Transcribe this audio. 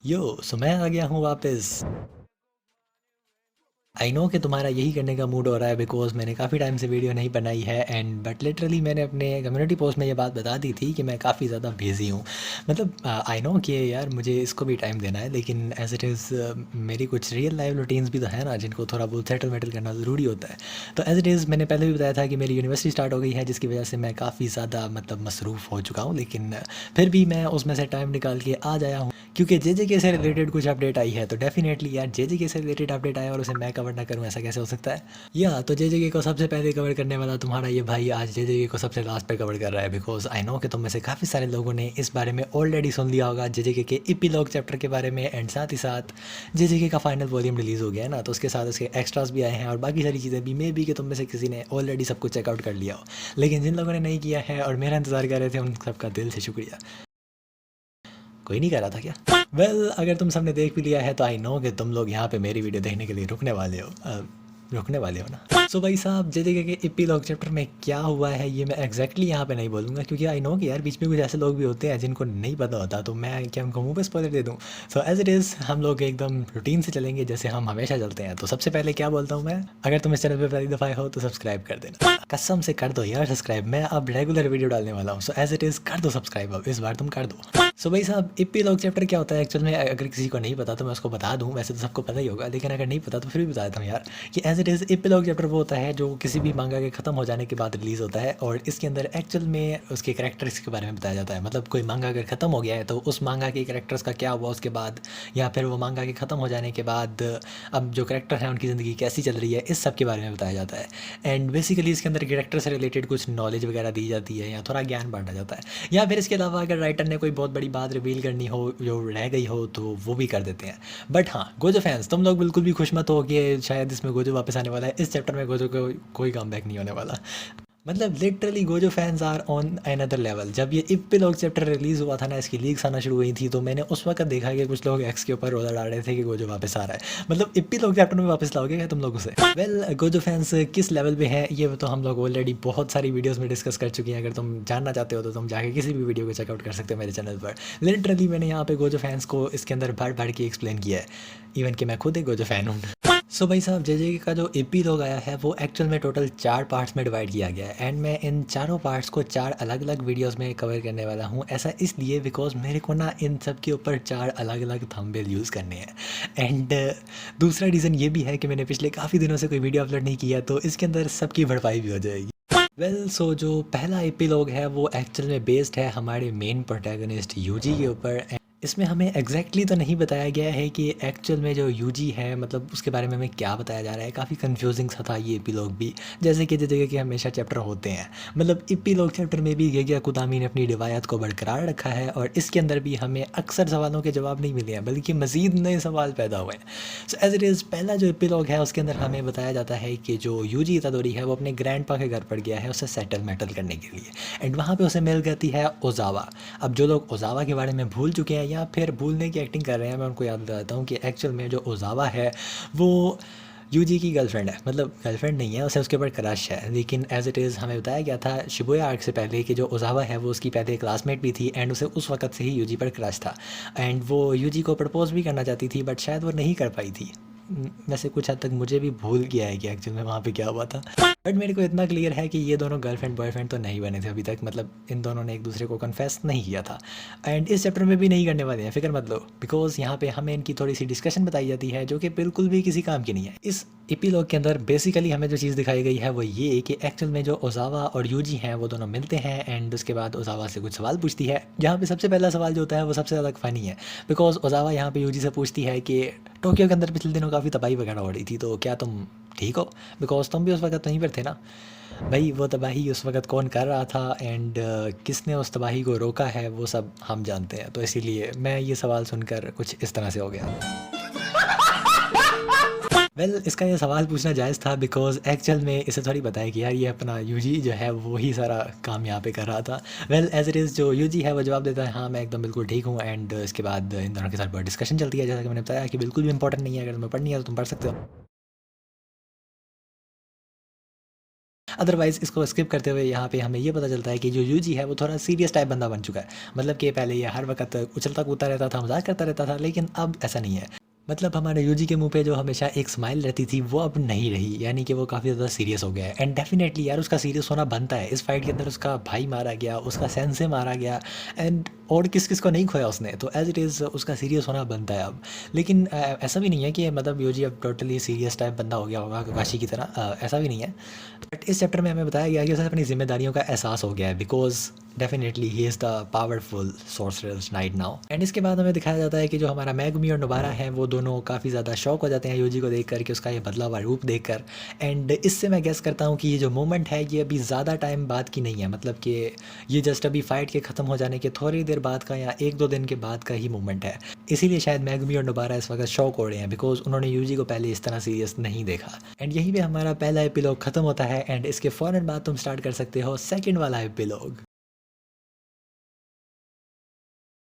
सो मैं आ गया हूँ वापस। आई नो कि तुम्हारा यही करने का मूड हो रहा है बिकॉज़ मैंने काफ़ी टाइम से वीडियो नहीं बनाई है एंड बट लिटरली मैंने अपने कम्युनिटी पोस्ट में ये बात बता दी थी कि मैं काफ़ी ज़्यादा बिज़ी हूँ। मतलब आई नो कि यार मुझे इसको भी टाइम देना है, लेकिन एज़ इट इज़ मेरी कुछ रियल लाइफ रूटीन्स भी तो है ना जिनको थोड़ा बहुत सेटल मेटल करना ज़रूरी होता है। तो एज़ इट इज़ मैंने पहले भी बताया था कि मेरी यूनिवर्सिटी स्टार्ट हो गई है, जिसकी वजह से मैं काफ़ी ज़्यादा मतलब मसरूफ़ हो चुका हूँ, लेकिन फिर भी मैं उसमें से टाइम निकाल के आ जाया हूँ क्योंकि जेजेके से रिलेटेड कुछ अपडेट आई है। तो डेफिनेटली यार जेजेके से रिलेटेड अपडेट आया और उसे मैं कवर ना करूँ, ऐसा कैसे हो सकता है। या तो जेजेके को सबसे पहले कवर करने वाला तुम्हारा ये भाई आज जेजेके को सबसे लास्ट पे कवर कर रहा है बिकॉज आई नो कि तुम में से काफ़ी सारे लोगों ने इस बारे में ऑलरेडी सुन लिया होगा जेजेके के इपीलॉग चैप्टर के बारे में, एंड साथ ही साथ जेजेके का फाइनल वॉल्यूम रिलीज़ हो गया है ना, तो उसके साथ उसके एक्स्ट्रास भी आए हैं और बाकी सारी चीज़ें भी। मे बी कि तुम में से किसी ने ऑलरेडी सब कुछ चेकआउट कर लिया हो, लेकिन जिन लोगों ने नहीं किया है और मेरा इंतज़ार कर रहे थे उन सबका दिल से शुक्रिया। कोई नहीं कर रहा था क्या? अगर तुम सबने देख भी लिया है तो आई नो कि तुम लोग यहाँ पे मेरी वीडियो देखने के लिए रुकने वाले हो। रुकने वाले हो ना। सो भाई साहब जेजेके के इपीलॉग चैप्टर में क्या हुआ है ये मैं एग्जैक्टली यहाँ पे नहीं बोलूँगा, क्योंकि आई नो कि यार बीच में कुछ ऐसे लोग भी होते हैं जिनको नहीं पता होता, तो मैं क्या उनको मुँह पे स्पॉइलर दे दूँ। सो एज इट इज़ हम लोग एकदम रूटीन से चलेंगे जैसे हम हमेशा चलते हैं। तो सबसे पहले क्या बोलता हूँ मैं, अगर तुम इस चैनल पर पहली दफ़ा हो तो सब्सक्राइब कर देना, कसम से कर दो यार सब्सक्राइब। मैं अब रेगुलर वीडियो डालने वाला हूँ, सो एज इट इज़ कर दो सब्सक्राइब, अब इस बार तुम कर दो। सो भाई साहब इपीलॉग चैप्टर क्या होता है एक्चुअल में, अगर किसी को नहीं पता तो मैं उसको बता दूं। वैसे तो सबको पता ही होगा, लेकिन अगर नहीं पता तो फिर भी बता देता हूँ यार कि as it is epilogue chapter वो होता है जो किसी भी मांगा के ख़त्म हो जाने के बाद रिलीज़ होता है, और इसके अंदर एक्चुअल में उसके कैरेक्टर्स के बारे में बताया जाता है। मतलब कोई मांगा अगर ख़त्म हो गया है तो उस मांगा के कैरेक्टर्स का क्या हुआ उसके बाद, या फिर वो मांगा के ख़त्म हो जाने के बाद अब जो कैरेक्टर हैं उनकी ज़िंदगी कैसी चल रही है, इस सब के बारे में बताया जाता है। एंड बेसिकली इसके अंदर कैरेक्टर से रिलेटेड कुछ नॉलेज वगैरह दी जाती है या थोड़ा ज्ञान बांटा जाता है, या फिर इसके अलावा अगर राइटर ने कोई बहुत बड़ी बात रिवील करनी हो जो रह गई हो तो वो भी कर देते हैं। बट हाँ गोजो फैंस तुम लोग बिल्कुल भी खुश मत हो कि शायद इसमें गोजो वापस आने वाला है। इस चैप्टर में गोजो को कोई कम बैक नहीं होने वाला। मतलब literally Gojo fans are on another level. जब ये इपिलॉग चैप्टर रिलीज़ हुआ था ना, इसकी लीक्स आना शुरू हुई थी, तो मैंने उस वक्त देखा कि कुछ लोग एक्स के ऊपर रोज़ा डाल रहे थे कि गोजो वापस आ रहा है। मतलब इपिलॉग चैप्टर में वापस लाओगे क्या तुम लोग उसे? गोजो फैंस किस लेवल पे है ये तो हम लोग ऑलरेडी बहुत सारी वीडियोस में डिस्कस कर चुके हैं। अगर तुम जानना चाहते हो तो तुम जाके किसी भी वीडियो को चेकआउट कर सकते हो मेरे चैनल पर। लिटरली मैंने यहाँ पे गोजो फैंस को इसके अंदर बढ़ बढ़ के एक्सप्लेन किया है, इवन कि मैं खुद एक गोजो फैन हूँ। सो भाई साहब जेजेके का जो एपीलॉग आया है वो एक्चुअल में टोटल 4 पार्ट्स में डिवाइड किया गया है, एंड मैं इन चारों पार्ट्स को 4 अलग अलग वीडियोस में कवर करने वाला हूँ। ऐसा इसलिए बिकॉज मेरे को ना इन सब के ऊपर 4 अलग अलग थंबनेल यूज़ करने हैं, एंड दूसरा रीज़न ये भी है कि मैंने पिछले काफ़ी दिनों से कोई वीडियो अपलोड नहीं किया, तो इसके अंदर सबकी भरपाई भी हो जाएगी। सो जो पहला एपीलॉग है वो एक्चुअल में बेस्ड है हमारे मेन प्रोटैगनिस्ट यूजी के ऊपर। इसमें हमें एग्जैक्टली तो नहीं बताया गया है कि एक्चुअल में जो यूजी है मतलब उसके बारे में हमें क्या बताया जा रहा है। काफ़ी कंफ्यूजिंग सा था ये एपीलॉग भी, जैसे कि जगह के हमेशा चैप्टर होते हैं। मतलब एपीलॉग चैप्टर में भी गेगिया कुदामी ने अपनी रिवायत को बरकरार रखा है, और इसके अंदर भी हमें अक्सर सवालों के जवाब नहीं मिले हैं बल्कि मज़ीद नए सवाल पैदा हुए हैं। सो एज इट इज़ पहला जो एपीलॉग है उसके अंदर हमें बताया जाता है कि जो यूजी इतादोरी है वो अपने ग्रैंडपा के घर पर गया है उसे सेटल मेटल करने के लिए, एंड वहाँ पे उसे मिल जाती है ओजावा। अब जो लोग ओजावा के बारे में भूल चुके हैं या फिर भूलने की एक्टिंग कर रहे हैं, मैं उनको याद दिलाता हूँ कि एक्चुअल में जो ओजावा है वो यूजी की गर्लफ्रेंड है। मतलब गर्लफ्रेंड नहीं है, उसे उसके ऊपर क्रश है, लेकिन एज इट इज़ हमें बताया गया था शिबुया आर्क से पहले कि जो ओजावा है वो उसकी पहले क्लासमेट भी थी, एंड उसे उस वक्त से ही यूजी पर क्रश था, एंड वो यूजी को प्रपोज भी करना चाहती थी बट शायद वो नहीं कर पाई थी। वैसे कुछ हद तक मुझे भी भूल गया है कि एक्चुअल में वहाँ पे क्या हुआ था, बट मेरे को इतना क्लियर है कि ये दोनों गर्लफ्रेंड बॉयफ्रेंड तो नहीं बने थे अभी तक। मतलब इन दोनों ने एक दूसरे को कन्फेस नहीं किया था, एंड इस चैप्टर में भी नहीं करने वाले हैं, फिक्र मत लो। बिकॉज यहाँ पे हमें इनकी थोड़ी सी डिस्कशन बताई जाती है जो कि बिल्कुल भी किसी काम की नहीं है। इस एपीलॉग के अंदर बेसिकली हमें जो चीज़ दिखाई गई है वो ये कि एक्चुअल में जो ओजावा और यूजी हैं वो दोनों मिलते हैं, एंड उसके बाद ओजावा से कुछ सवाल पूछती है, जहाँ पे सबसे पहला सवाल जो होता है वो सबसे ज़्यादा फ़नी है। बिकॉज ओजावा यहाँ पे यूजी से पूछती है कि टोक्यो के अंदर पिछले दिनों काफ़ी तबाही वगैरह हो रही थी, तो क्या तुम ठीक हो? बिकॉज तुम भी उस वक्त वहीं पर थे ना। भाई वो तबाही उस वक्त कौन कर रहा था, एंड किसने उस तबाही को रोका है वो सब हम जानते हैं, तो इसीलिए मैं ये सवाल सुनकर कुछ इस तरह से हो गया। इसका ये सवाल पूछना जायज़ था बिकॉज एक्चुअल में इसे थोड़ी पता है कि यार ये अपना यूजी जो है वो ही सारा काम यहाँ पे कर रहा था। एज इट इज़ जो यूजी है वो जवाब देता है हाँ मैं एकदम बिल्कुल ठीक हूँ, एंड इसके बाद इन दोनों के साथ बहुत डिस्कशन चलती है, जैसा कि मैंने बताया कि बिल्कुल भी इंपॉर्टेंट नहीं है। अगर तुम्हें पढ़नी है तो तुम पढ़ सकते हो। अदरवाइज़ इसको स्किप करते हुए यहाँ पे हमें ये पता चलता है कि जो यूजी है वो थोड़ा सीरियस टाइप बंदा बन चुका है। मतलब कि पहले ये हर वक़्त उछलता कूदता रहता था, मज़ाक करता रहता था, लेकिन अब ऐसा नहीं है। मतलब हमारे यूजी के मुँह पे जो हमेशा एक स्माइल रहती थी वो अब नहीं रही, यानी कि वो काफ़ी ज़्यादा सीरियस हो गया है। एंड डेफ़िनेटली यार उसका सीरियस होना बनता है। इस फाइट के अंदर उसका भाई मारा गया, उसका सेंसे मारा गया, एंड और किस-किस को नहीं खोया उसने, तो एज़ इट इज़ उसका सीरियस होना बनता है अब। लेकिन ऐसा भी नहीं है कि मतलब यूजी अब टोटली सीरियस टाइप बंदा हो गया होगा ककाशी की तरह, ऐसा भी नहीं है। बट इस चैप्टर में हमें बताया गया है कि उसे अपनी ज़िम्मेदारियों का एहसास हो गया है, because definitely he is the powerful sorcerer night now. And इसके बाद हमें दिखाया जाता है कि जो हमारा मेगुमी और नोबारा हैं वो दोनों काफ़ी ज़्यादा शॉक हो जाते हैं यूजी को देखकर, कि उसका ये बदला हुआ रूप देखकर। एंड इससे मैं गेस करता हूँ कि ये जो मोमेंट है ये अभी ज़्यादा टाइम बाद की नहीं है, मतलब कि ये जस्ट अभी फाइट के ख़त्म हो जाने के थोड़ी देर बाद का या 1-2 दिन के बाद का ही मोमेंट है। इसीलिए शायद मेगुमी और नोबारा इस वक्त शॉक हो रहे हैं, बिकॉज़ उन्होंने यूजी को पहले इस तरह सीरियस नहीं देखा। एंड यहीं पे हमारा पहला एपिलॉग ख़त्म होता है, एंड इसके फ़ौरन बाद तुम स्टार्ट कर सकते हो सेकंड वाला एपिलॉग।